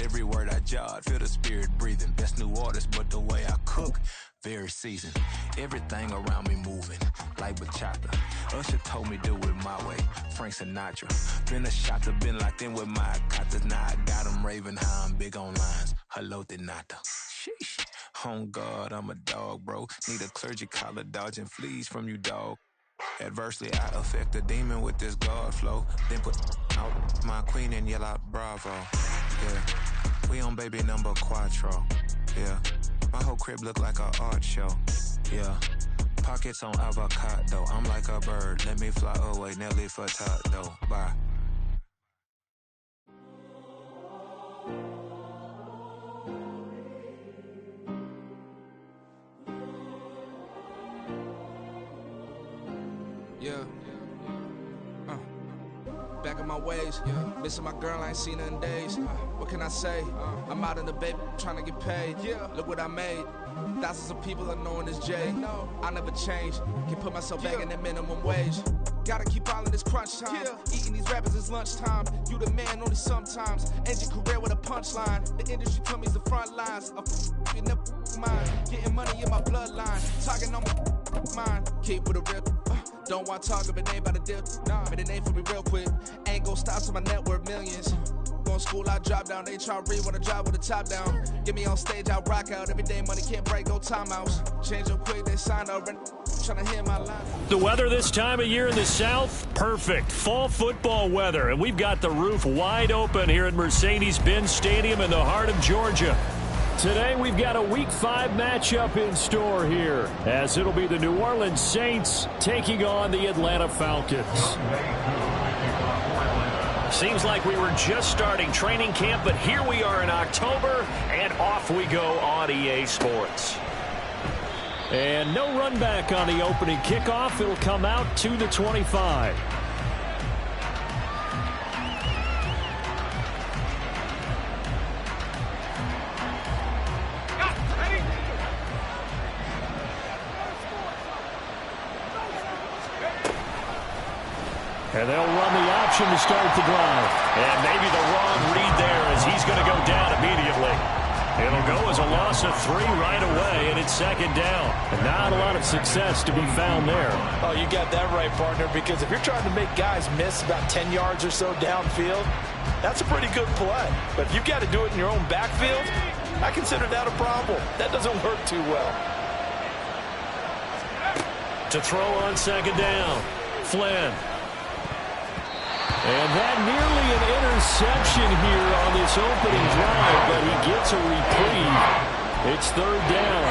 every word I jot. Feel the spirit breathing. Best new artist, but the way I cook, very seasoned. Everything around me moving, like bachata. Usher told me do it my way, Frank Sinatra. Been a shotter, been locked in with my cotters. Now I got them raving how I'm big on lines. Hello, Denata. Sheesh. On God, I'm a dog, bro. Need a clergy collar, dodging fleas from you, dog. Adversely, I affect the demon with this God flow. Then put out my queen and yell out bravo. Yeah, we on baby number quattro. Yeah, my whole crib look like an art show. Yeah, pockets on avocado. I'm like a bird. Let me fly away, Nelly Furtado. Bye. Yeah. Back in my ways, missing my girl, I ain't seen her in days. What can I say? I'm out in the baby, trying to get paid. Look what I made. Thousands of people are knowing this Jay. I never change. Can put myself back in that minimum wage. Gotta keep all of this crunch time. Eating these rappers is lunchtime. You the man only sometimes. End your career with a punchline. The industry told me the front lines. You never mind. Getting money in my bloodline. Talking on my mind. Keep with a real. Don't want to talk if it ain't about a deal. Made a name for me real quick. Ain't gon' stop till my net worth millions. Going school, I drop down. They try to read when I drive with the top down. Get me on stage, I rock out. Every day money can't break, no timeouts. Change up quick, they sign up. Trying to hear my line. The weather this time of year in the South, perfect. Fall football weather. And we've got the roof wide open here at Mercedes-Benz Stadium in the heart of Georgia. Today we've got a Week 5 matchup in store here, as it'll be the New Orleans Saints taking on the Atlanta Falcons. Seems like we were just starting training camp, but here we are in October, and off we go on EA Sports. And no run back on the opening kickoff. It'll come out to the 25. And they'll run the option to start the drive. And maybe the wrong read there as he's going to go down immediately. It'll go as a loss of 3 right away, and it's second down. And not a lot of success to be found there. Oh, you got that right, partner, because if you're trying to make guys miss about 10 yards or so downfield, that's a pretty good play. But if you've got to do it in your own backfield, I consider that a problem. That doesn't work too well. To throw on second down, Flynn. And that nearly an interception here on this opening drive, but he gets a reprieve. It's third down.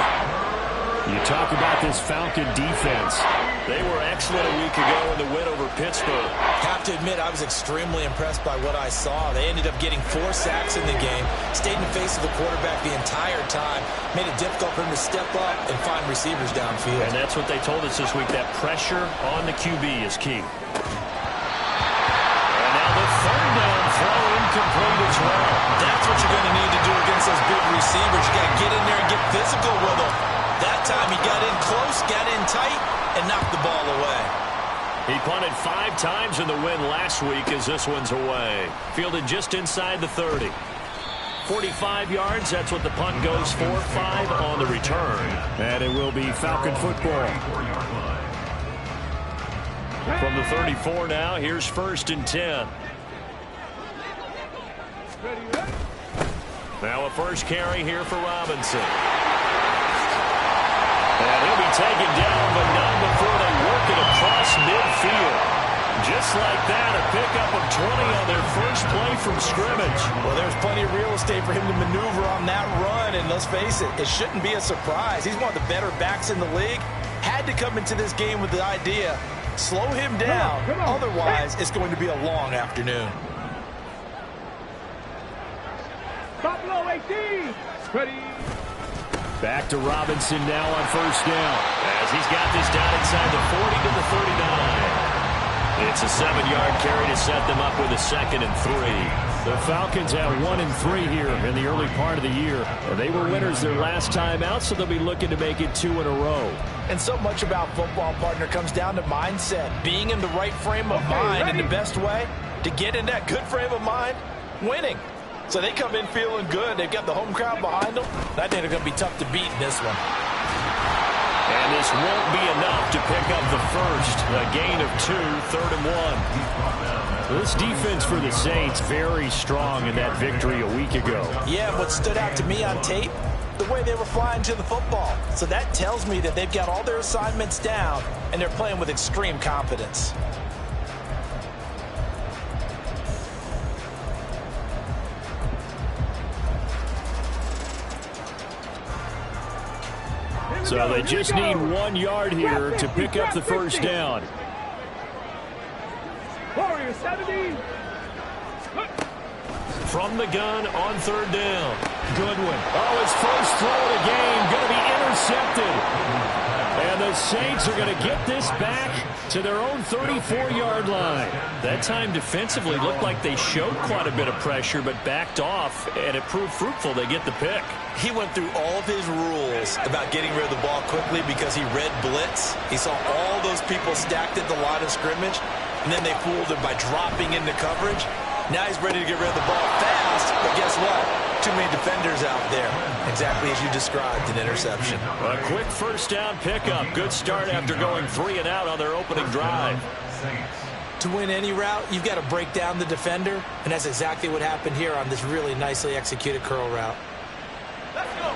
You talk about this Falcon defense. They were excellent a week ago in the win over Pittsburgh. Have to admit, I was extremely impressed by what I saw. They ended up getting 4 sacks in the game, stayed in the face of the quarterback the entire time, made it difficult for him to step up and find receivers downfield. And that's what they told us this week, that pressure on the QB is key. Third down throw incomplete as well. That's what you're going to need to do against those big receivers. You got to get in there and get physical with them. That time he got in close, got in tight, and knocked the ball away. He punted 5 times in the win last week as this one's away. Fielded just inside the 30. 45 yards, that's what the punt goes for. 5 on the return. And it will be Falcon football. From the 34 now, here's 1st and 10. Now a first carry here for Robinson. And he'll be taken down, but not before they work it across midfield. Just like that, a pickup of 20 on their first play from scrimmage. Well, there's plenty of real estate for him to maneuver on that run, and let's face it, it shouldn't be a surprise. He's one of the better backs in the league. Had to come into this game with the idea, slow him down, otherwise it's going to be a long afternoon. Buffalo 18. Ready. Back to Robinson now on first down. As he's got this down inside the 40 to the 39. It's a 7-yard carry to set them up with a 2nd and 3. The Falcons have 1 and 3 here in the early part of the year. They were winners their last time out, so they'll be looking to make it 2 in a row. And so much about football, partner, comes down to mindset. Being in the right frame of mind, and the best way to get in that good frame of mind, winning. So they come in feeling good. They've got the home crowd behind them. I think they're going to be tough to beat in this one. And this won't be enough to pick up the first. A gain of 2, 3rd and 1. This defense for the Saints very strong in that victory a week ago. Yeah, what stood out to me on tape, the way they were flying to the football. So that tells me that they've got all their assignments down, and they're playing with extreme confidence. So they just need 1 yard here to pick up the first down. Warriors 70. From the gun on 3rd down. Goodwin. Oh, his first throw of the game going to be intercepted. And the Saints are going to get this back to their own 34-yard line. That time defensively looked like they showed quite a bit of pressure but backed off, and it proved fruitful. They get the pick. He went through all of his rules about getting rid of the ball quickly because he read blitz. He saw all those people stacked at the line of scrimmage, and then they fooled him by dropping into coverage. Now he's ready to get rid of the ball fast, but guess what? Too many defenders out there. Exactly as you described, an interception. A quick first down pickup. Good start after going 3 and out on their opening drive. To win any route, you've got to break down the defender, and that's exactly what happened here on this really nicely executed curl route. Let's go.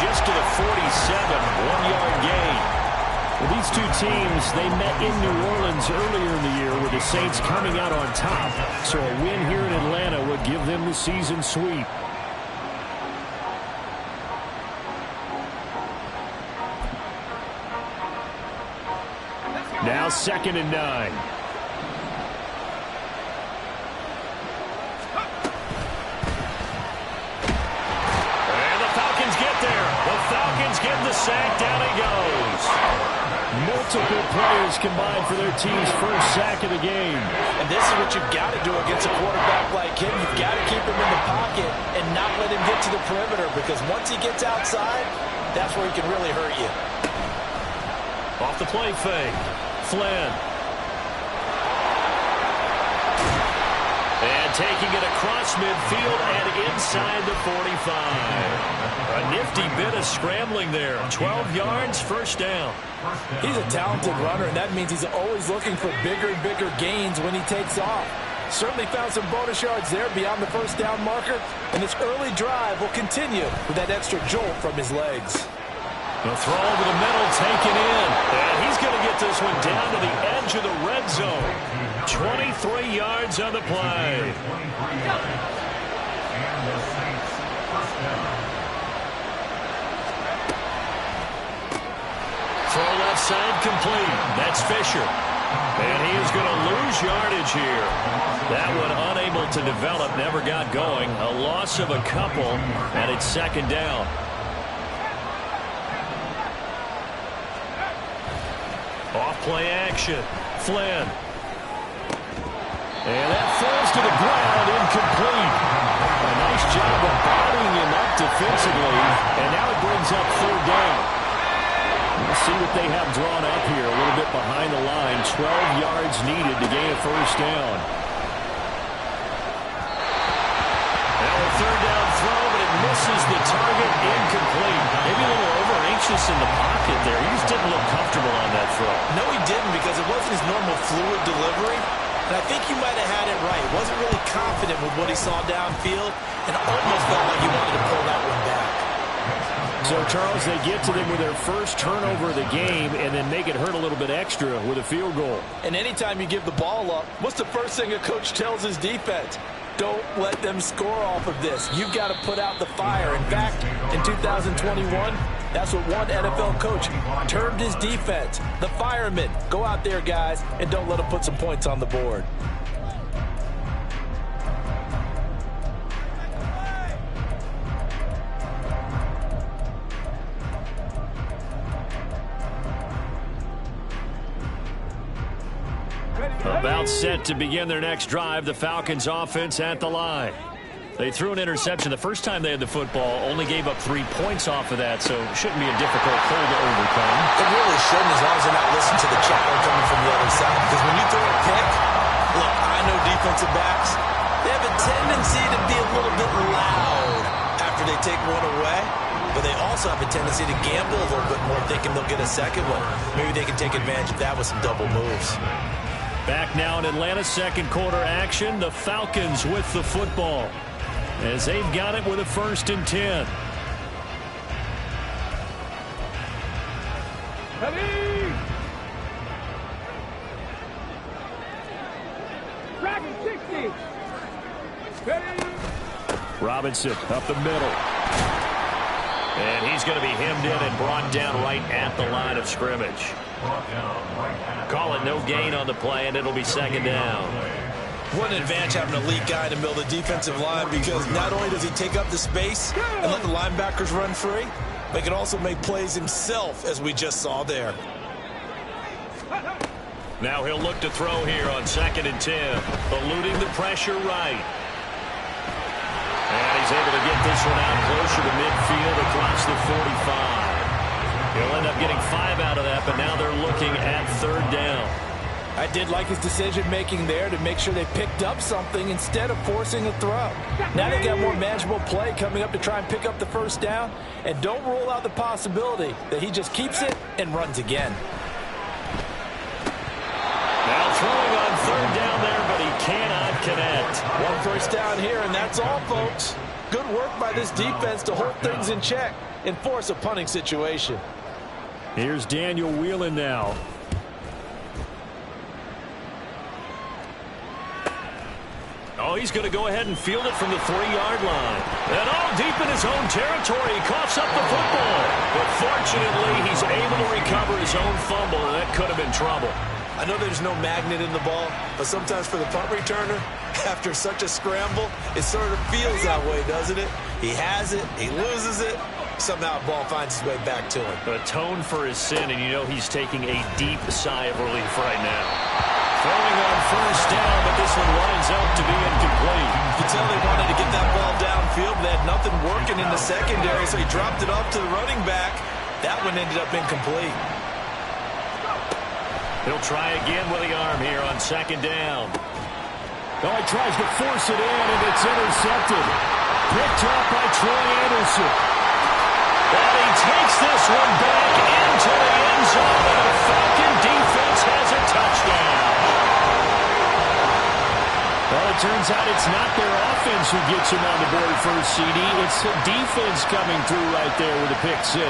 Just to the 47, 1-yard gain. Well, these two teams, they met in New Orleans earlier in the year with the Saints coming out on top. So a win here in Atlanta would give them the season sweep. Now 2nd and 9. Getting the sack, down he goes. Multiple players combined for their team's first sack of the game. And this is what you've got to do against a quarterback like him. You've got to keep him in the pocket and not let him get to the perimeter, because once he gets outside, that's where he can really hurt you. Off the play fake. Flynn. And taking it across midfield and inside the 45. A nifty bit of scrambling there. 12 yards, first down. He's a talented runner, and that means he's always looking for bigger and bigger gains when he takes off. Certainly found some bonus yards there beyond the first down marker, and this early drive will continue with that extra jolt from his legs. The throw over the middle taken in, and he's going to get this one down to the edge of the red zone. 23 yards on the play. Throw left side complete. That's Fisher. And he is going to lose yardage here. That one unable to develop, never got going. A loss of a couple, and it's 2nd down. Off play action. Flynn. And that falls to the ground, incomplete. A nice job of bodying him up defensively, and now it brings up 3rd down. We'll see what they have drawn up here, a little bit behind the line. 12 yards needed to gain a first down. Now a 3rd down throw, but it misses the target, incomplete. Maybe a little over-anxious in the pocket there. He just didn't look comfortable on that throw. No, he didn't, because it wasn't his normal fluid delivery. And I think he might have had it right. Wasn't really confident with what he saw downfield, and almost felt like he wanted to pull that one back. So, Charles, they get to them with their first turnover of the game and then make it hurt a little bit extra with a field goal. And anytime you give the ball up, what's the first thing a coach tells his defense? Don't let them score off of this. You've got to put out the fire. In fact, in 2021, that's what one NFL coach termed his defense. The firemen. Go out there, guys, and don't let them put some points on the board. About set to begin their next drive, the Falcons offense at the line. They threw an interception the first time they had the football, only gave up 3 points off of that, so it shouldn't be a difficult hole to overcome. It really shouldn't, as long as they're not listening to the chatter coming from the other side. Because when you throw a pick, look, I know defensive backs, they have a tendency to be a little bit loud after they take one away. But they also have a tendency to gamble a little bit more, thinking they'll get a second one. Maybe they can take advantage of that with some double moves. Back now in Atlanta, second quarter action. The Falcons with the football, as they've got it with a 1st and 10. Ready! Dragon 60! Ready! Robinson up the middle. And he's going to be hemmed in and brought down right at the line of scrimmage. Call it no gain on the play, and it'll be 2nd down. What an advantage having an elite guy in the middle of the defensive line, because not only does he take up the space and let the linebackers run free, but he can also make plays himself, as we just saw there. Now he'll look to throw here on 2nd and 10, eluding the pressure right. And he's able to get this one out closer to midfield across the 45. He'll end up getting 5 out of that, but now they're looking at 3rd down. I did like his decision-making there to make sure they picked up something instead of forcing a throw. Now they got more manageable play coming up to try and pick up the 1st down, and don't rule out the possibility that he just keeps it and runs again. Now throwing on 3rd down there, but he cannot connect. 1 first down here, and that's all, folks. Good work by this defense to hold things in check and force a punting situation. Here's Daniel Whelan now. Oh, he's going to go ahead and field it from the 3-yard line. And all deep in his own territory, he coughs up the football. But fortunately, he's able to recover his own fumble, and that could have been trouble. I know there's no magnet in the ball, but sometimes for the punt returner, after such a scramble, it sort of feels that way, doesn't it? He has it, he loses it, somehow the ball finds its way back to him. Atone for his sin, and you know he's taking a deep sigh of relief right now. Throwing on 1st down, but this one lines up to be incomplete. You can tell they wanted to get that ball downfield, but they had nothing working in the secondary, so he dropped it off to the running back. That one ended up incomplete. He'll try again with the arm here on 2nd down. Oh, he tries to force it in, and it's intercepted. Picked up by Troy Anderson. And he takes this one back into the end zone, and the Falcon defense has a touchdown. Well, it turns out it's not their offense who gets him on the board first, CD. It's the defense coming through right there with a pick 6.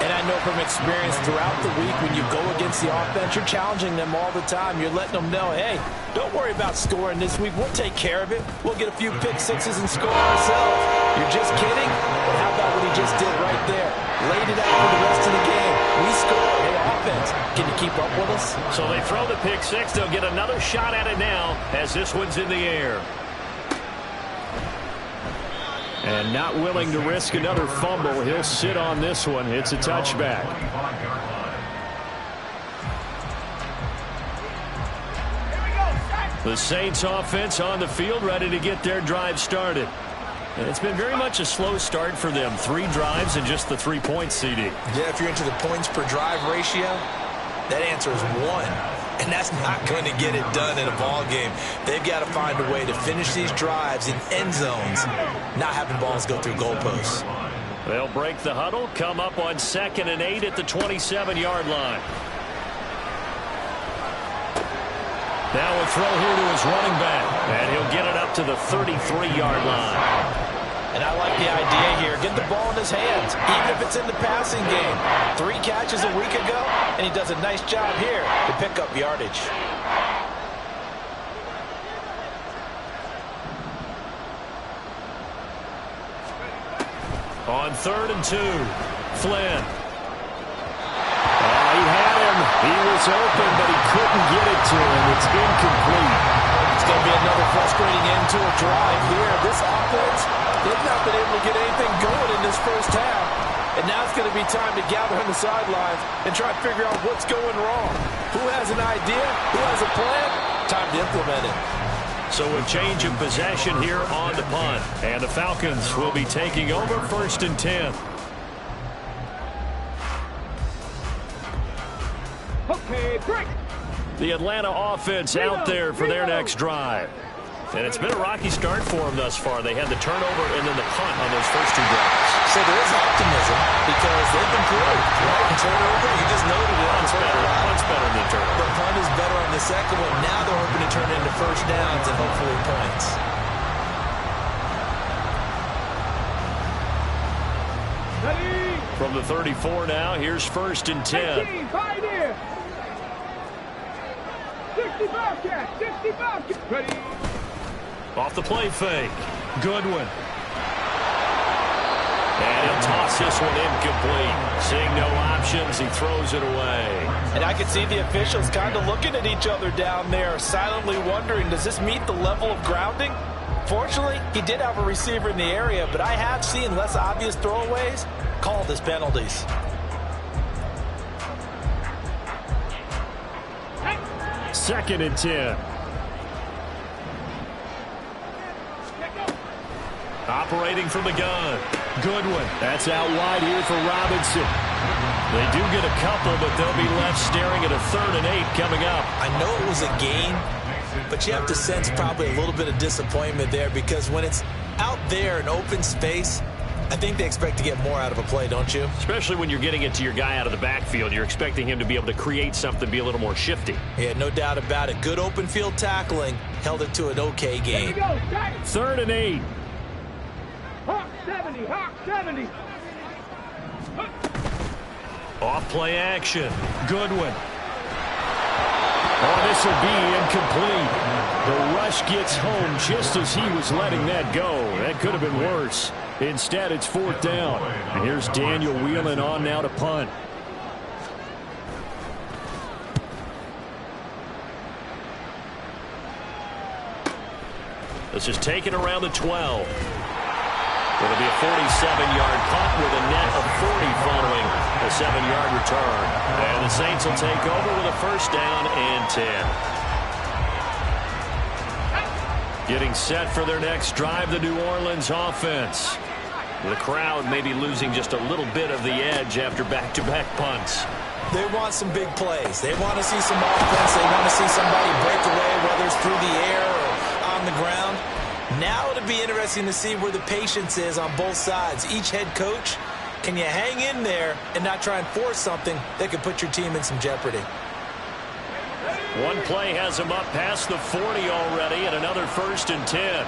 And I know from experience throughout the week, when you go against the offense, you're challenging them all the time. You're letting them know, hey, don't worry about scoring this week. We'll take care of it. We'll get a few pick 6s and score ourselves. You're just kidding? But how about what he just did right there? Laid it out for the rest of the game. We score. Hey, offense, can you keep up with us? So they throw the pick 6. They'll get another shot at it now as this one's in the air. And not willing to risk another fumble, he'll sit on this one. It's a touchback. The Saints offense on the field, ready to get their drive started. And it's been very much a slow start for them. 3 drives and just the 3 points, CD. Yeah, if you're into the points per drive ratio, that answer is 1. And that's not going to get it done in a ball game. They've got to find a way to finish these drives in end zones, not having balls go through goalposts. They'll break the huddle, come up on 2nd and 8 at the 27-yard line. Now a throw here to his running back, and he'll get it up to the 33-yard line. And I like the idea here. Get the ball in his hands, even if it's in the passing game. 3 catches a week ago, and he does a nice job here to pick up yardage. On 3rd and 2, Flynn. He had him. He was open, but he couldn't get it to him. It's incomplete. It's going to be another frustrating end to a drive here. This offense, they've not been able to get anything going in this first half. And now it's going to be time to gather on the sidelines and try to figure out what's going wrong. Who has an idea? Who has a plan? Time to implement it. So a change of possession here on the punt. And the Falcons will be taking over 1st and 10. Okay, break. The Atlanta offense out there for their next drive. And it's been a rocky start for them thus far. They had the turnover and then the punt on those first 2 drives. So there is optimism because they've improved. Right? Turnover, you just noted it. Punt's better than turnover. The punt is better on the second one. Now they're hoping to turn it into first downs and hopefully points. Ready. From the 34 now, here's 1st and 10. 18, right here. 65 catch, 65 catch. Ready. Off the play fake. Goodwin. And he'll toss this one incomplete. Seeing no options, he throws it away. And I can see the officials kind of looking at each other down there, silently wondering, does this meet the level of grounding? Fortunately, he did have a receiver in the area, but I have seen less obvious throwaways called as penalties. Second and 10. Operating from the gun. Goodwin. That's out wide here for Robinson. They do get a couple, but they'll be left staring at a 3rd and 8 coming up. I know it was a gain, but you have to sense probably a little bit of disappointment there because when it's out there in open space, I think they expect to get more out of a play, don't you? Especially when you're getting it to your guy out of the backfield. You're expecting him to be able to create something, be a little more shifty. Yeah, no doubt about it. Good open field tackling held it to an okay game. 3rd and 8. Hawk 70, Hawk 70. Off play action. Goodwin. Oh, this will be incomplete. The rush gets home just as he was letting that go. That could have been worse. Instead, it's 4th down. And here's Daniel Whelan on now to punt. This is taken around the 12. It'll be a 47-yard punt with a net of 40 following a 7-yard return. And the Saints will take over with a 1st down and 10. Getting set for their next drive, the New Orleans offense. The crowd may be losing just a little bit of the edge after back-to-back punts. They want some big plays. They want to see some offense. They want to see somebody break away, whether it's through the air or on the ground. Now it'll be interesting to see where the patience is on both sides. Each head coach, can you hang in there and not try and force something that could put your team in some jeopardy? One play has him up past the 40 already, and another 1st and 10.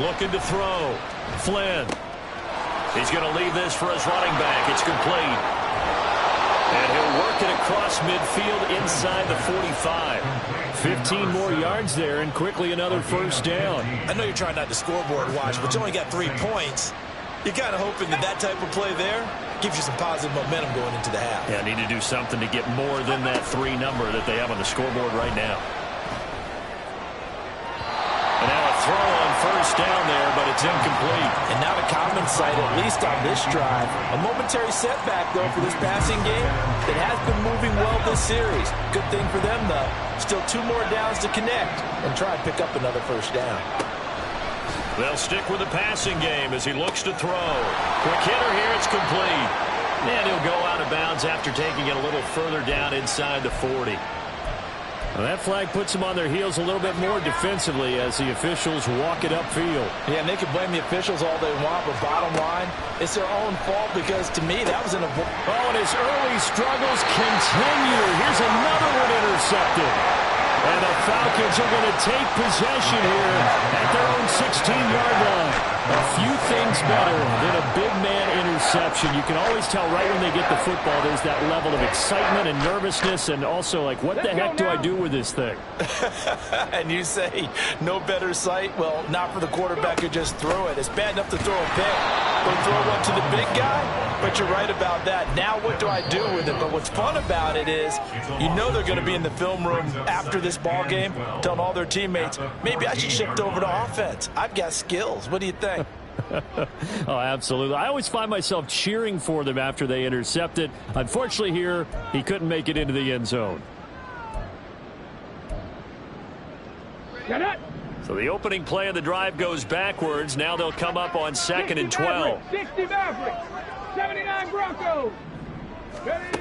Looking to throw. Flynn. He's going to leave this for his running back. It's complete. And he'll work it across midfield inside the 45. 15 more yards there, and quickly another 1st down. I know you're trying not to scoreboard watch, but you only got 3 points. You're kind of hoping that that type of play there gives you some positive momentum going into the half. Yeah, need to do something to get more than that 3 number that they have on the scoreboard right now. And now a throw on 1st down there, but it's incomplete. And not a common sight, at least on this drive. A momentary setback, though, for this passing game that has been moving well this series. Good thing for them, though. Still 2 more downs to connect and try and pick up another 1st down. They'll stick with the passing game as he looks to throw. Quick hitter here, it's complete. And he'll go out of bounds after taking it a little further down inside the 40. Well, that flag puts them on their heels a little bit more defensively as the officials walk it upfield. Yeah, and they can blame the officials all they want, but bottom line, it's their own fault because, to me, that was an... Oh, and his early struggles continue. Here's another one intercepted. And the Falcons are going to take possession here at their own 16-yard line. A few things better than a big man interception. You can always tell right when they get the football, there's that level of excitement and nervousness and also like, what the heck do I do with this thing? And you say no better sight? Well, not for the quarterback who just threw it. It's bad enough to throw a pick or throw one to the big guy, but you're right about that. Now what do I do with it? But what's fun about it is you know they're going to be in the film room after this ball game telling all their teammates, maybe I should shift over to offense. I've got skills. What do you think? Oh, absolutely. I always find myself cheering for them after they intercept it. Unfortunately here, he couldn't make it into the end zone. Get it? So the opening play of the drive goes backwards. Now they'll come up on 2nd and 12. 60 Mavericks. 79 Broncos. Ready?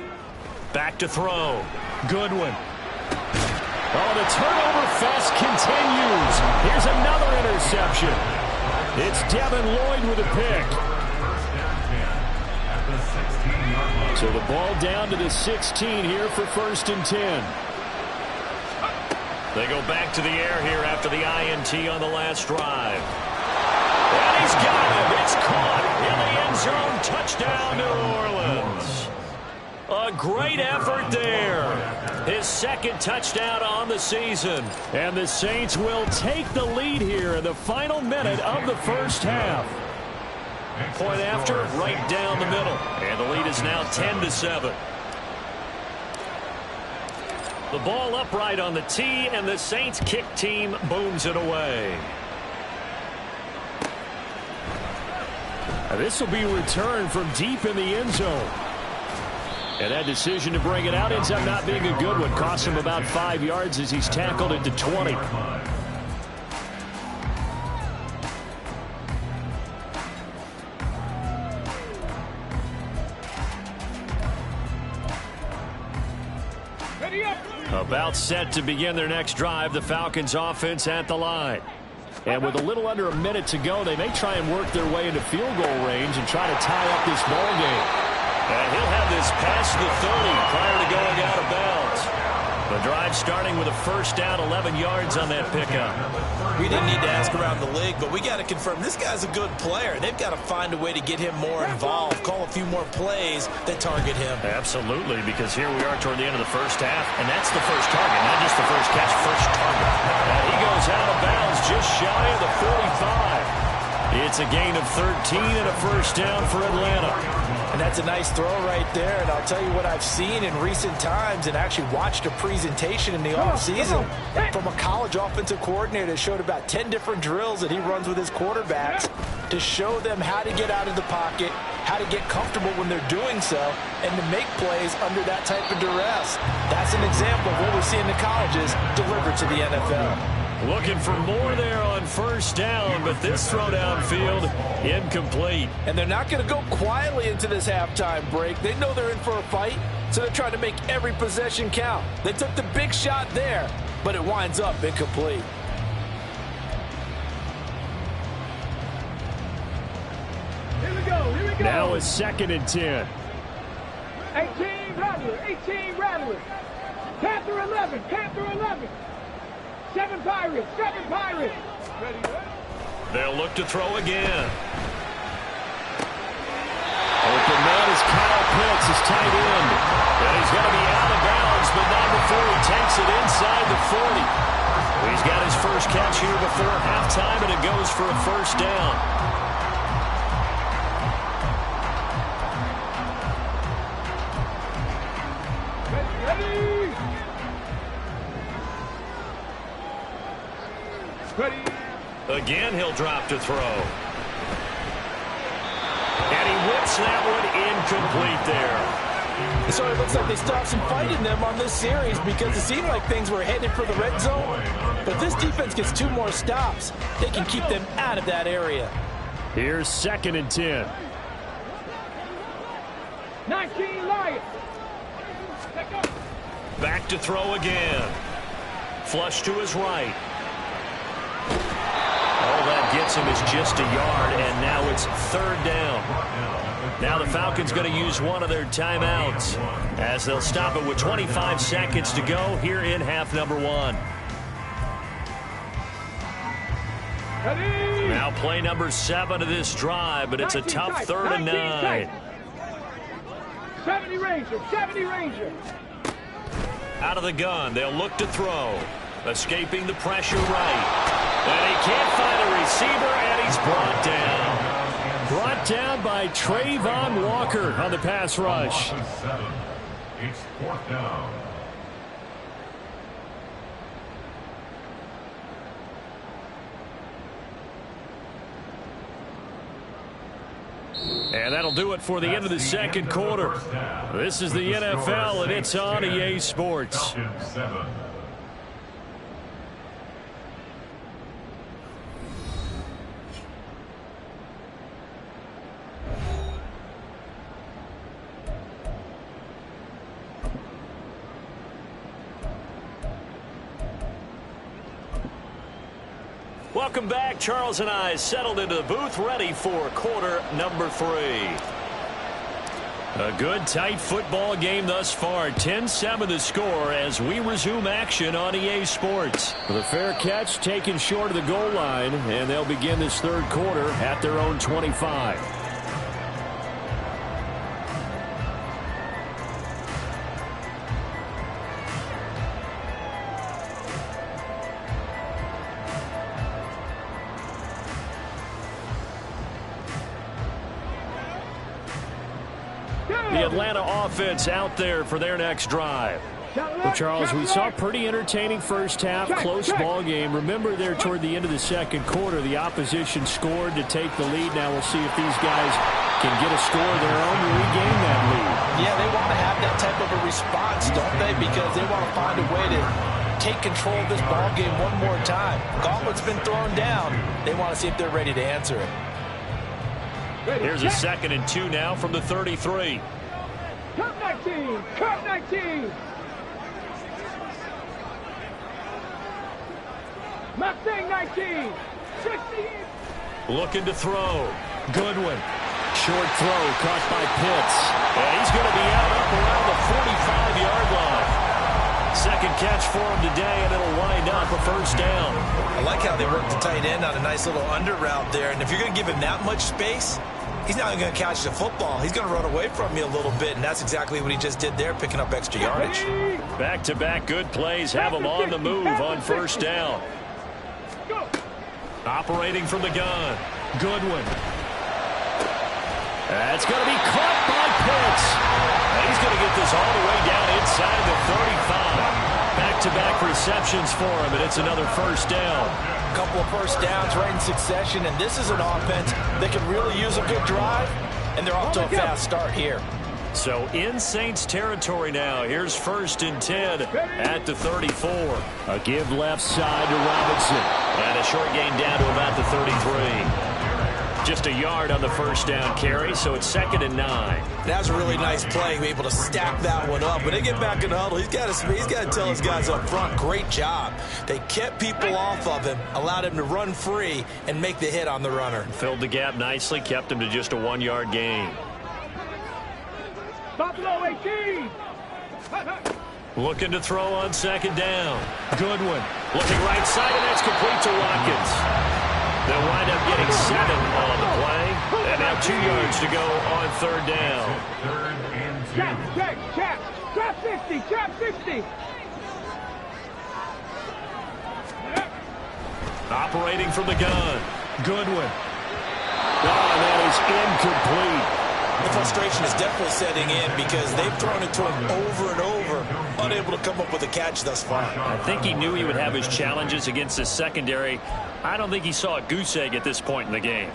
Back to throw. Goodwin. Oh, the turnover fest continues. Here's another interception. It's Devin Lloyd with a pick. So the ball down to the 16 here for 1st and 10. They go back to the air here after the INT on the last drive. And he's got him. It's caught in the end zone. Touchdown, New Orleans. A great effort there. His 2nd touchdown on the season. And the Saints will take the lead here in the final minute of the 1st half. Point after, right down the middle. And the lead is now 10-7. The ball upright on the tee, and the Saints kick team booms it away. Now this will be returned from deep in the end zone. And that decision to bring it out ends up not being a good one. Costs him about 5 yards as he's tackled into 20. About set to begin their next drive, the Falcons offense at the line. And with a little under a minute to go, they may try and work their way into field goal range and try to tie up this ball game. And he'll have this past the 30 prior to going out of bounds. The drive starting with a 1st down, 11 yards on that pickup. We didn't need to ask around the league, but we got to confirm this guy's a good player. They've got to find a way to get him more involved, call a few more plays that target him. Absolutely, because here we are toward the end of the 1st half, and that's the first target, not just the first catch, first target. And he goes out of bounds just shy of the 45. It's a gain of 13 and a 1st down for Atlanta. And that's a nice throw right there. And I'll tell you what I've seen in recent times and actually watched a presentation in the offseason from a college offensive coordinator that showed about 10 different drills that he runs with his quarterbacks to show them how to get out of the pocket, how to get comfortable when they're doing so, and to make plays under that type of duress. That's an example of what we're seeing in the colleges delivered to the NFL. Looking for more there on 1st down, but this throw downfield incomplete. And they're not going to go quietly into this halftime break. They know they're in for a fight, so they're trying to make every possession count. They took the big shot there, but it winds up incomplete. Here we go. Now a 2nd and 10. 18 Rattlers. Panther 11. 7 Pirates. They'll look to throw again. Open man is Kyle Pitts, his tight end. And he's going to be out of bounds, but not before he takes it inside the 40. He's got his first catch here before halftime, and it goes for a 1st down. Ready. Again, he'll drop to throw. And he whips that one incomplete there. So it looks like they stopped some fight in them on this series because it seemed like things were headed for the red zone. But this defense gets 2 more stops. They can keep them out of that area. Here's 2nd and 10. 19 Lions. Back to throw again. Flush to his right. All that gets him is just a yard, and now it's 3rd down. Now the Falcons going to use one of their timeouts as they'll stop it with 25 seconds to go here in half number 1. Ready. Now play number 7 of this drive, but it's a tough 3rd and 9. 70 Ranger. Out of the gun, they'll look to throw. Escaping the pressure right. And he can't find a receiver, and he's brought down. Brought down by Trayvon Walker on the pass rush. It's 4th down. And that'll do it for the end of the 2nd quarter. This is the NFL, and it's on EA Sports. Welcome back. Charles and I settled into the booth, ready for quarter number 3. A good, tight football game thus far. 10-7 the score as we resume action on EA Sports. The fair catch taken short of the goal line, and they'll begin this third quarter at their own 25. The Atlanta offense out there for their next drive. Well, Charles, we saw a pretty entertaining first half, close ball game. Remember there toward the end of the second quarter, the opposition scored to take the lead. Now we'll see if these guys can get a score of their own to regain that lead. Yeah, they want to have that type of a response, don't they? Because they want to find a way to take control of this ball game one more time. Gauntlet's been thrown down. They want to see if they're ready to answer it. Here's a 2nd and 2 now from the 33. Cut 19! Cut 19! Mustang 19! 60! Looking to throw. Goodwin. Short throw caught by Pitts. And he's going to be out up around the 45-yard line. Second catch for him today, and it'll wind up a first down. I like how they worked the tight end on a nice little under route there. And if you're going to give him that much space, he's not going to catch the football. He's going to run away from you a little bit, and that's exactly what he just did there, picking up extra yardage. Back-to-back good plays have him on the move on first down. Operating from the gun. Goodwin. That's going to be caught by Pitts. And he's going to get this all the way down inside the 35. Back-to-back receptions for him, and it's another first down. A couple of first downs right in succession, and this is an offense that can really use a good drive, and they're off to a fast start here. So in Saints territory now. Here's 1st and 10 at the 34. A give left side to Robinson. And a short gain down to about the 33. Just a yard on the first down carry, so it's 2nd and 9. That was a really nice play, able to stack that one up. When they get back in the huddle, he's got to tell his guys up front, great job. They kept people off of him, allowed him to run free and make the hit on the runner. Filled the gap nicely, kept him to just a 1-yard gain. Buffalo 18! Looking to throw on 2nd down. Goodwin looking right side, and that's complete to Watkins. They'll wind up getting 7 on the play. And now 2 yards to go on 3rd down. Trap 50, trap 50. Operating from the gun. Goodwin. Oh, that is incomplete. The frustration is definitely setting in because they've thrown it to him over and over, unable to come up with a catch thus far. I think he knew he would have his challenges against his secondary. I don't think he saw a goose egg at this point in the game.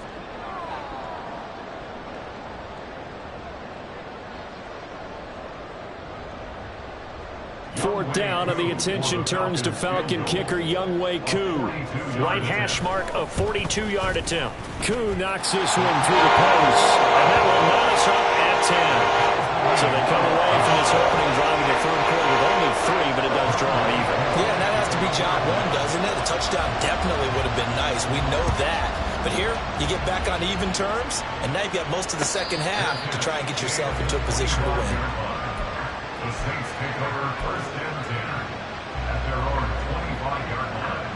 Fourth down, and the attention turns to Falcon kicker Younghoe Koo. Right hash mark, a 42-yard attempt. Koo knocks this one through the post, and that will knot us up at 10. So they come away from this opening drive in the third quarter with only 3, but it does draw even. Yeah, and that has to be job one, doesn't it? A touchdown definitely would have been nice. We know that. But here, you get back on even terms, and now you've got most of the second half to try and get yourself into a position to win. The Saints take over 1st and 10 at their own 25-yard line.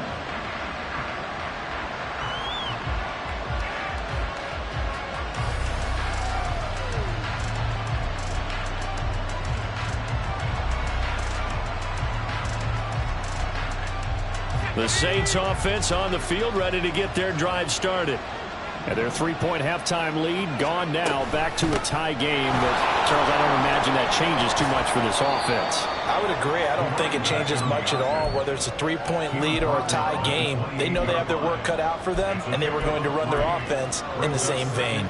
The Saints offense on the field, ready to get their drive started. And their 3-point halftime lead gone now, back to a tie game. But, Charles, I don't imagine that changes too much for this offense. I would agree. I don't think it changes much at all, whether it's a 3-point lead or a tie game. They know they have their work cut out for them, and they were going to run their offense in the same vein.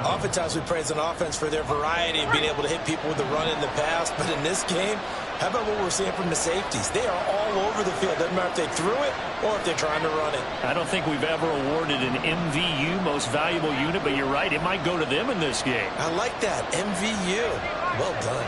Oftentimes we praise an offense for their variety of being able to hit people with the run in the past, but in this game, how about what we're seeing from the safeties? They are all over the field. Doesn't matter if they threw it or if they're trying to run it. I don't think we've ever awarded an MVU, most valuable unit, but you're right, it might go to them in this game. I like that, MVU. Well done.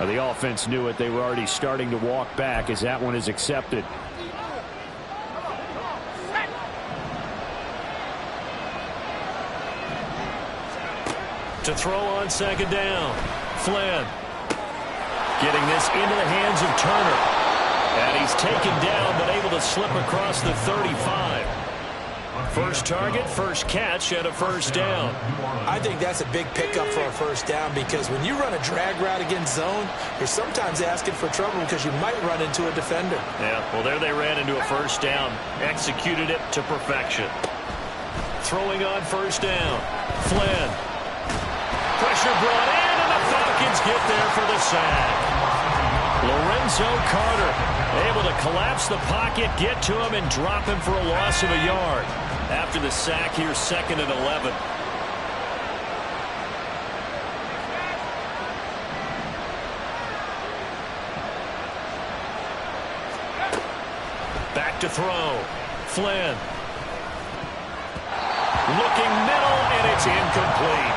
The offense knew it. They were already starting to walk back as that one is accepted. To throw on second down. Flynn getting this into the hands of Turner. And he's taken down but able to slip across the 35. First target, first catch, and a first down. I think that's a big pickup for a first down because when you run a drag route against zone, you're sometimes asking for trouble because you might run into a defender. Yeah, well, there they ran into a first down. Executed it to perfection. Throwing on first down. Flynn. Pressure brought in, and the Falcons get there for the sack. Lorenzo Carter able to collapse the pocket, get to him, and drop him for a loss of a yard. After the sack here, 2nd and 11. Back to throw. Flynn. Looking middle, and it's incomplete.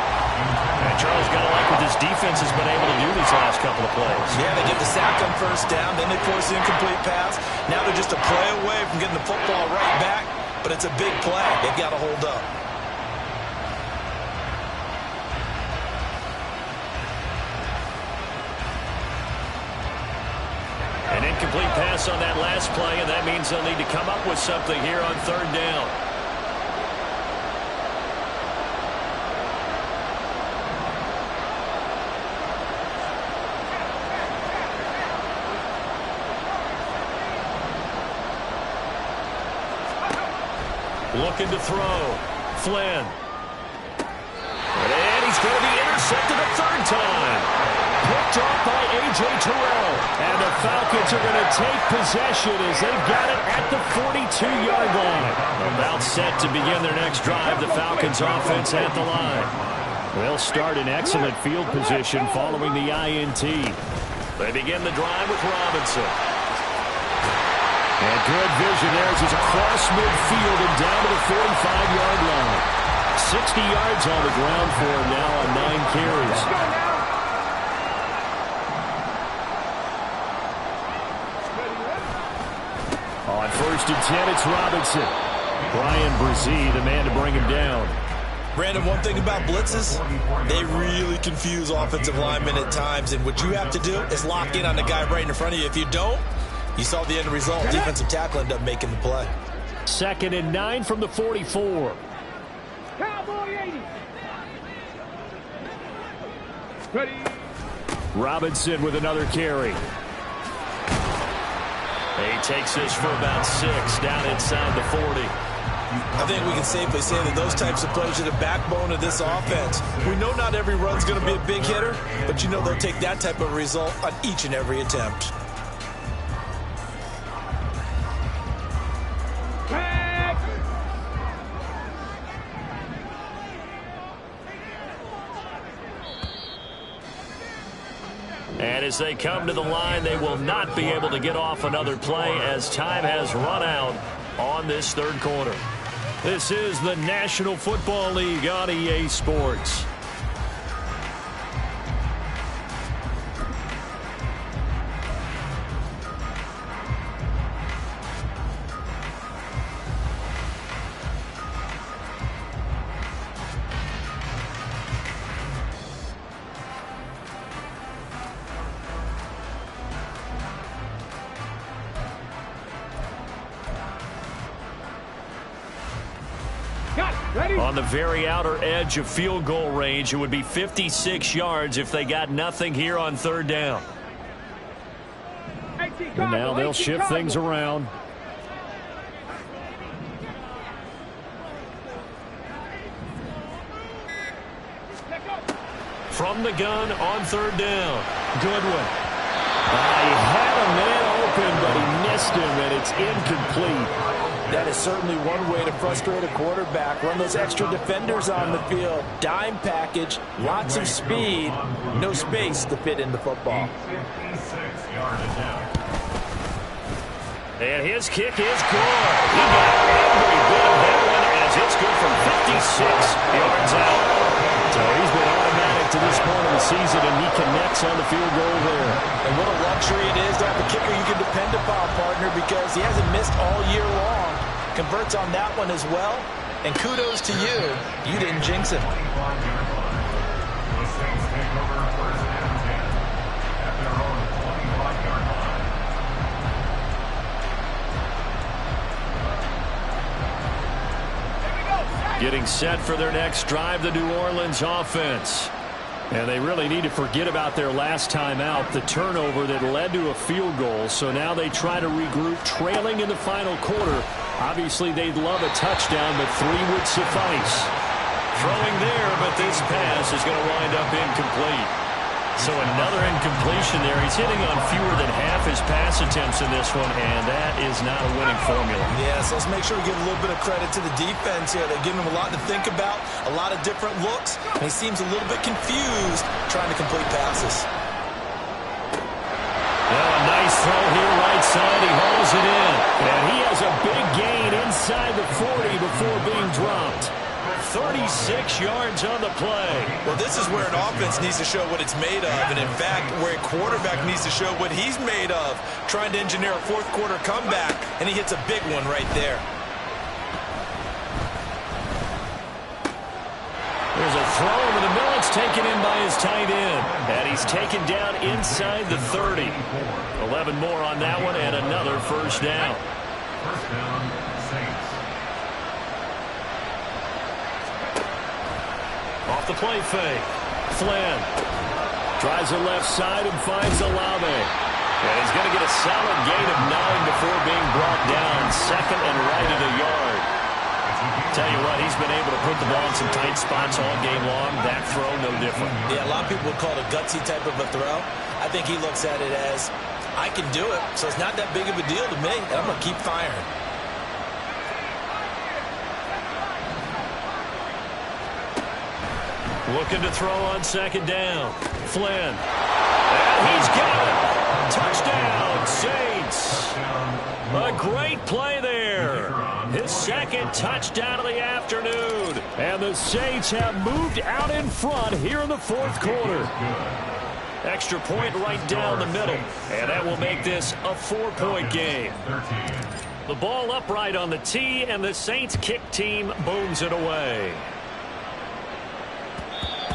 And Charles got to like what this defense has been able to do these last couple of plays. Yeah, they get the sack on first down, then they force the incomplete pass. Now they're just a play away from getting the football right back, but it's a big play. They've got to hold up. An incomplete pass on that last play, and that means they'll need to come up with something here on third down. Looking to throw. Flynn. And he's going to be intercepted a third time. Picked off by A.J. Terrell. And the Falcons are going to take possession as they've got it at the 42-yard line. About set to begin their next drive. The Falcons offense at the line. They'll start in excellent field position following the INT. They begin the drive with Robinson. And good vision there as he's across midfield and down to the 45-yard line. 60 yards on the ground for him now on 9 carries. On 1st and 10, it's Robinson. Brian Brzee, the man to bring him down. Brandon, one thing about blitzes, they really confuse offensive linemen at times, and what you have to do is lock in on the guy right in front of you. If you don't, you saw the end result. Defensive tackle ended up making the play. 2nd and 9 from the 44. Cowboy 80. Ready. Robinson with another carry. He takes this for about 6 down inside the 40. I think we can safely say that those types of plays are the backbone of this offense. We know not every run's going to be a big hitter, but you know they'll take that type of result on each and every attempt. And as they come to the line, they will not be able to get off another play as time has run out on this third quarter. This is the National Football League on EA Sports. On the very outer edge of field goal range, it would be 56 yards if they got nothing here on third down. And now they'll shift things around. From the gun on third down, Goodwin. He had a man open, but he missed him, and it's incomplete. That is certainly one way to frustrate a quarterback. Run those extra defenders on the field. Dime package, lots of speed, no space to fit in the football. And his kick is good. He got every bit of that one as it's good from 56 yards out. So he's been automatic to this point of the season, and he connects on the field goal there. And what a luxury it is to have a kicker you can depend upon, partner, because he hasn't missed all year long. Converts on that one as well. And kudos to you. You didn't jinx him. The Saints take over first and 10 at their own 25-yard line. Getting set for their next drive, the New Orleans offense. And they really need to forget about their last time out, the turnover that led to a field goal. So now they try to regroup, trailing in the final quarter. Obviously, they'd love a touchdown, but 3 would suffice. Throwing there, but this pass is going to wind up incomplete. So another incompletion there. He's hitting on fewer than half his pass attempts in this one, and that is not a winning formula. Yeah, so let's make sure we give a little bit of credit to the defense here. They're giving him a lot to think about, a lot of different looks, and he seems a little bit confused trying to complete passes. Now a nice throw here right side. He hauls it in, and he has a big gain inside the 40 before being dropped. 36 yards on the play. Well, this is where an offense needs to show what it's made of, and in fact, where a quarterback needs to show what he's made of, trying to engineer a fourth quarter comeback, and he hits a big one right there. There's a throw over the middle. It's taken in by his tight end, and he's taken down inside the 30. 11 more on that one, and another first down. First down, Saints. Off the play fake. Flynn tries the left side and finds Olave. And he's going to get a solid gain of 9 before being brought down. Second and right at a yard. Tell you what, he's been able to put the ball in some tight spots all game long. That throw, no different. Yeah, a lot of people would call it a gutsy type of a throw. I think he looks at it as, I can do it, so it's not that big of a deal to me, and I'm going to keep firing. Looking to throw on second down. Flynn. And he's got it. Touchdown, Saints. A great play there. His second touchdown of the afternoon. And the Saints have moved out in front here in the fourth quarter. Extra point right down the middle. And that will make this a 4-point game. The ball upright on the tee, and the Saints kick team booms it away.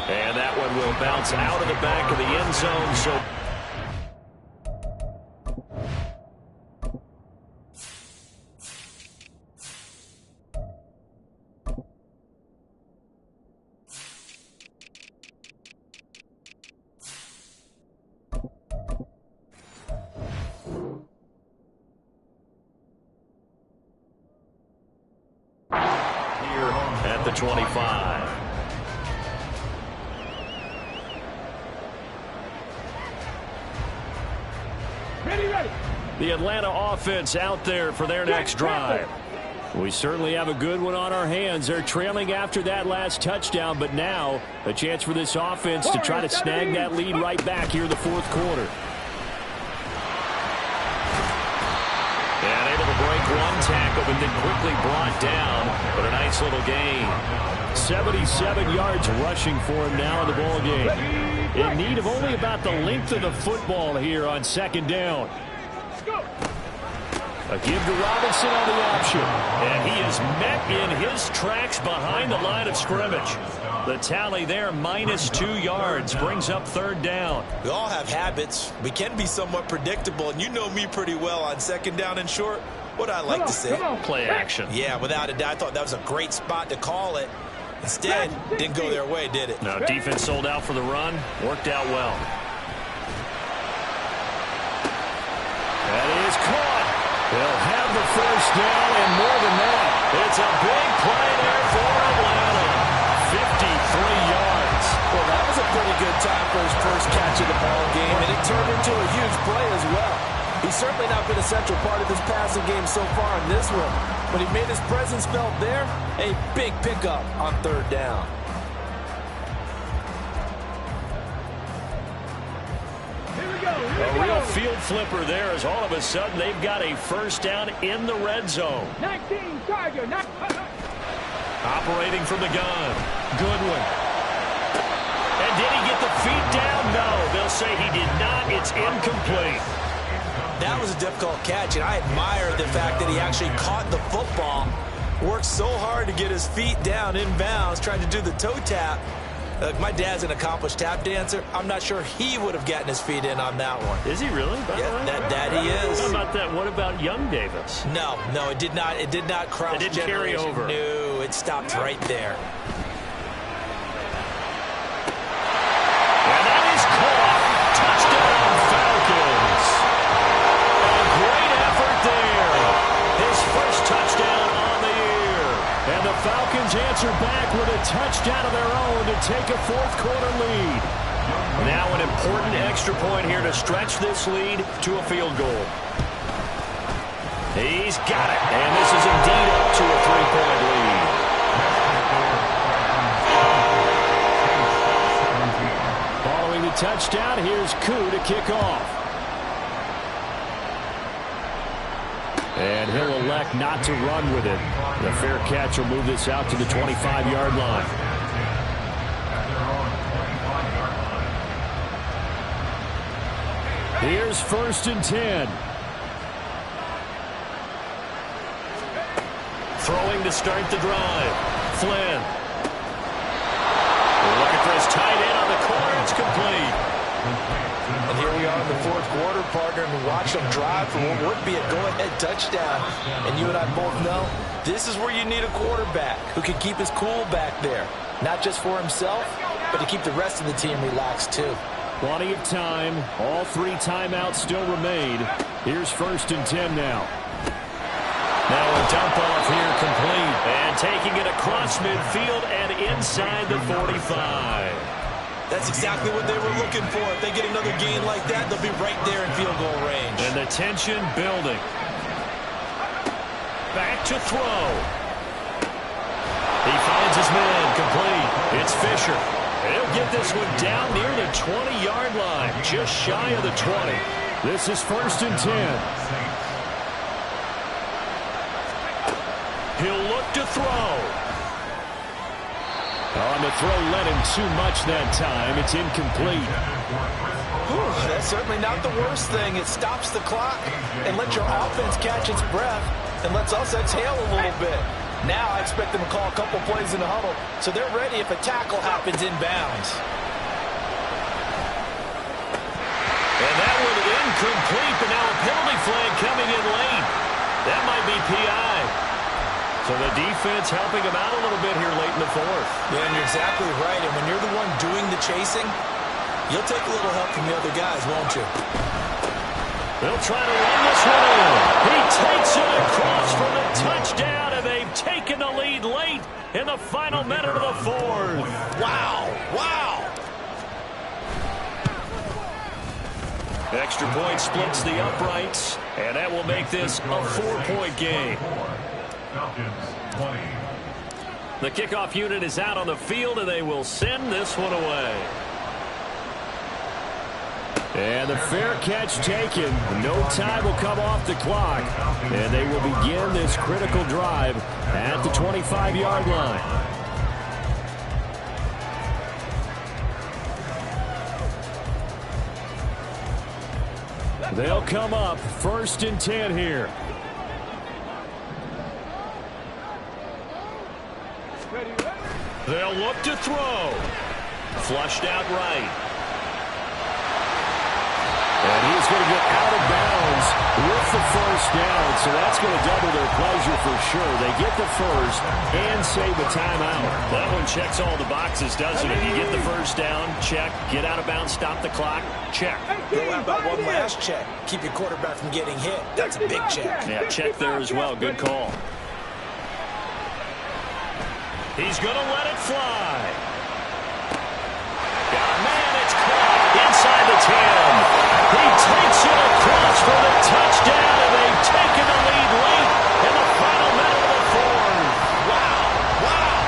And that one will bounce out of the back of the end zone. So here at the 25. The Atlanta offense out there for their next drive. We certainly have a good one on our hands. They're trailing after that last touchdown, but now a chance for this offense to try to snag that lead right back here in the fourth quarter. And able to break one tackle, but then quickly brought down. But a nice little gain. 77 yards rushing for him now in the ball game. In need of only about the length of the football here on second down. A give to Robinson on the option. And he is met in his tracks behind the line of scrimmage. The tally there, -2 yards, brings up third down. We all have habits. We can be somewhat predictable, and you know me pretty well on second down and short. What I like to say? Play action. Yeah, without a doubt. I thought that was a great spot to call it. Instead, didn't go their way, did it? No, defense sold out for the run. Worked out well. That is caught. They'll have the first down, and more than that, it's a big play there for Atlanta. 53 yards. Well, that was a pretty good time for his first catch of the ball game, and it turned into a huge play as well. He's certainly not been a central part of this passing game so far in this one, but he made his presence felt there. A big pickup on third down. A real field flipper there, as all of a sudden they've got a first down in the red zone. 19 Tiger. Operating from the gun. Goodwin. And did he get the feet down? No. They'll say he did not. It's incomplete. That was a difficult catch, and I admire the fact that he actually caught the football, worked so hard to get his feet down inbounds, tried to do the toe tap. My dad's an accomplished tap dancer. I'm not sure he would have gotten his feet in on that one. Is he really? Yeah, that he is. How about that? What about young Davis? No, it did not. It did not cross. It didn't carry over. No, it stopped right there. And that is caught. Touchdown, Falcons. A great effort there. His first touchdown on the year. And the Falcons answer back with a touchdown of their own to take a fourth-quarter lead. Now an important extra point here to stretch this lead to a field goal. He's got it. And this is indeed up to a three-point lead. Following the touchdown, here's Koo to kick off. And he'll elect not to run with it. The fair catch will move this out to the 25-yard line. Here's 1st and 10. Throwing to start the drive. Flynn. Looking for his tight end on the corner. It's complete. And here we are in the fourth quarter, partner, and watch them drive for what would be a go-ahead touchdown. And you and I both know this is where you need a quarterback who can keep his cool back there. Not just for himself, but to keep the rest of the team relaxed too. Plenty of time. All 3 timeouts still remain. Here's 1st and 10 now. Now a dump off here complete. And taking it across midfield and inside the 45. That's exactly what they were looking for. If they get another gain like that, they'll be right there in field goal range. And the tension building. Back to throw. He finds his man complete. It's Fisher. He'll get this one down near the 20-yard line, just shy of the 20. This is 1st and 10. He'll look to throw. On the throw led him too much that time. It's incomplete. Whew, that's certainly not the worst thing. It stops the clock and lets your offense catch its breath and lets us exhale a little bit. Now I expect them to call a couple plays in the huddle so they're ready if a tackle happens inbounds. And that one incomplete, but now a penalty flag coming in late. That might be PI. So the defense helping him out a little bit here late in the fourth. Yeah, and you're exactly right. And when you're the one doing the chasing, you'll take a little help from the other guys, won't you? They'll try to run this one in. He takes it across for the touchdown, and they've taken the lead late in the final minute of the fourth. Wow. Wow. Extra point splits the uprights, and that will make this a 4-point game. Falcons 20. The kickoff unit is out on the field, and they will send this one away. And the fair catch taken. No time will come off the clock, and they will begin this critical drive at the 25-yard line. They'll come up 1st and 10 here. They'll look to throw. Flushed out right. And he's going to get out of bounds with the first down, so that's going to double their pleasure for sure. They get the first and save a timeout. That one checks all the boxes, doesn't it? You get the first down, check. Get out of bounds, stop the clock, check. Go out about one last check. Keep your quarterback from getting hit. That's a big check. Yeah, check there as well. Good call. He's going to let it fly. Got a man, it's caught inside the 10. He takes it across for the touchdown, and they've taken the lead late in the final minute of the fourth. Wow, wow.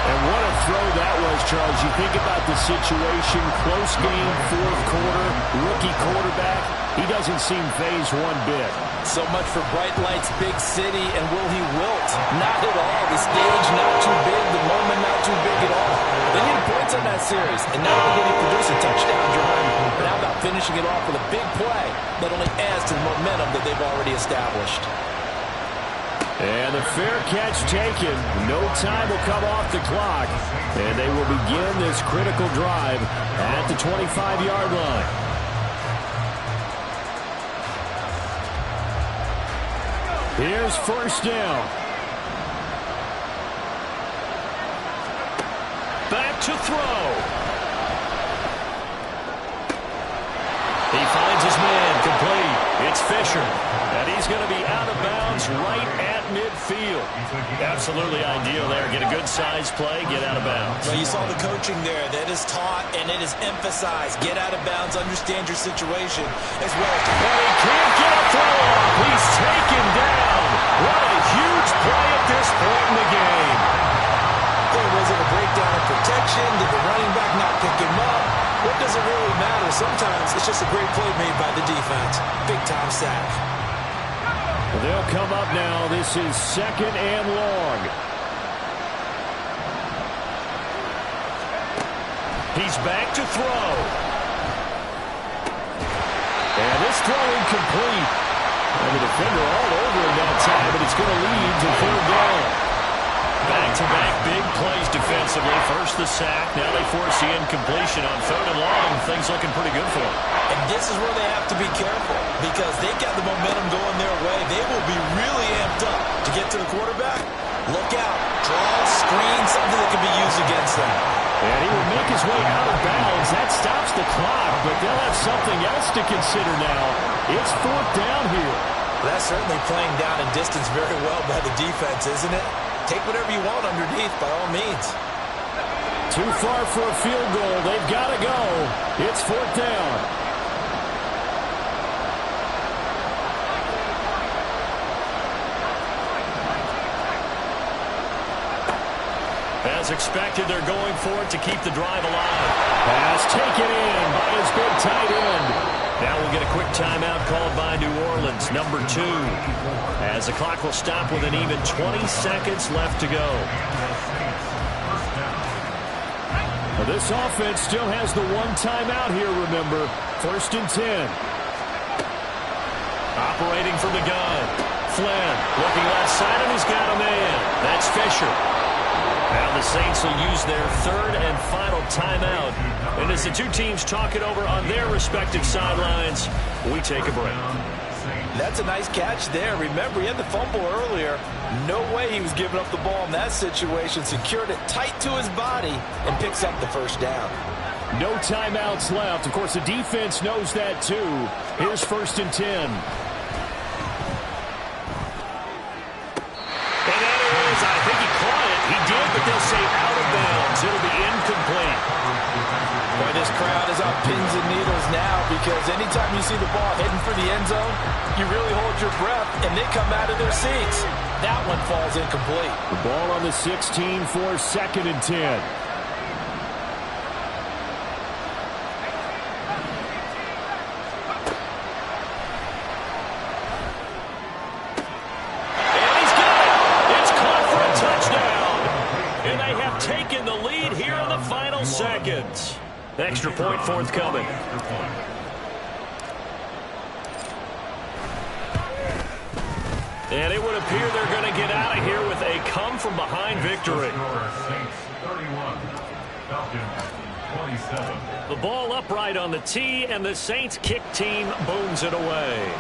And what a throw that was, Charles. You think about the situation, close game, fourth quarter, rookie quarterback. He doesn't seem fazed one bit. So much for bright lights, big city, and will he wilt? Not at all. The stage not too big, the moment not too big at all. They need points on that series, and not only did he produce a touchdown drive, but how about finishing it off with a big play that only adds to the momentum that they've already established. And the fair catch taken. No time will come off the clock, and they will begin this critical drive at the 25-yard line. Here's first down. Back to throw. He finds his man complete. It's Fisher. And he's going to be out of bounds right at midfield. Absolutely ideal there. Get a good size play, get out of bounds. Well, you saw the coaching there. That is taught and it is emphasized. Get out of bounds, understand your situation, as well as... Well, he can't get a throw off. He's taken down. What a huge play at this point in the game. Was it a breakdown of protection? Did the running back not pick him up? What does it really matter? Sometimes it's just a great play made by the defense. Big-time sack. They'll come up now. This is second and long. He's back to throw. And this throw incomplete. And the defender all over him that time, but it's going to lead to third down. Back-to-back big plays defensively. First the sack. Now they force the incompletion on third and long. Things looking pretty good for them. And this is where they have to be careful because they've got the momentum going their way. They will be really amped up to get to the quarterback. Look out. Draw, screen, something that can be used against them. And he will make his way out of bounds. That stops the clock, but they'll have something else to consider now. It's fourth down here. That's certainly playing down in distance very well by the defense, isn't it? Take whatever you want underneath, by all means. Too far for a field goal. They've got to go. It's fourth down. As expected, they're going for it to keep the drive alive. Pass taken in by his big tight end. Now we'll get a quick timeout called by New Orleans, number 2. As the clock will stop with an even 20 seconds left to go. Well, this offense still has the one timeout here, remember. First and 10. Operating from the gun. Flynn looking left side, and he's got a man. That's Fisher. Now the Saints will use their third and final timeout. And as the two teams talk it over on their respective sidelines, we take a break. That's a nice catch there. Remember, he had the fumble earlier. No way he was giving up the ball in that situation. Secured it tight to his body and picks up the first down. No timeouts left. Of course, the defense knows that too. Here's first and 10. And that is, I think he caught it. He did, but they'll say out of bounds. It'll be incomplete. Boy, this crowd is on pins and needles now because anytime you see the ball heading for the end zone, you really hold your breath, and they come out of their seats. That one falls incomplete. The ball on the 16 for second and 10. And he's got it. It's caught for a touchdown. And they have taken the lead here in the final seconds. Extra point forthcoming. And it would appear they're going to get out of here with a come-from-behind victory. The ball upright on the tee, and the Saints kick team booms it away.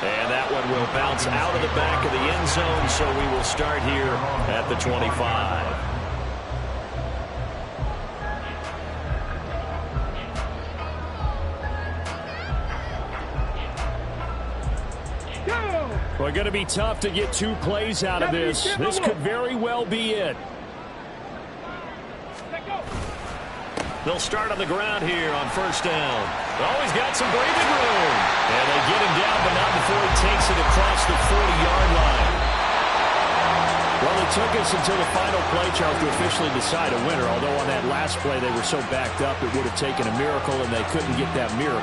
And that one will bounce out of the back of the end zone, so we will start here at the 25. Well, going to be tough to get 2 plays out of this. This could very well be it. They'll start on the ground here on first down. Oh, he's got some breathing room. And they get him down, but not before he takes it across the 40-yard line. Well, it took us until the final play, Charles, to officially decide a winner. Although on that last play they were so backed up, it would have taken a miracle, and they couldn't get that miracle.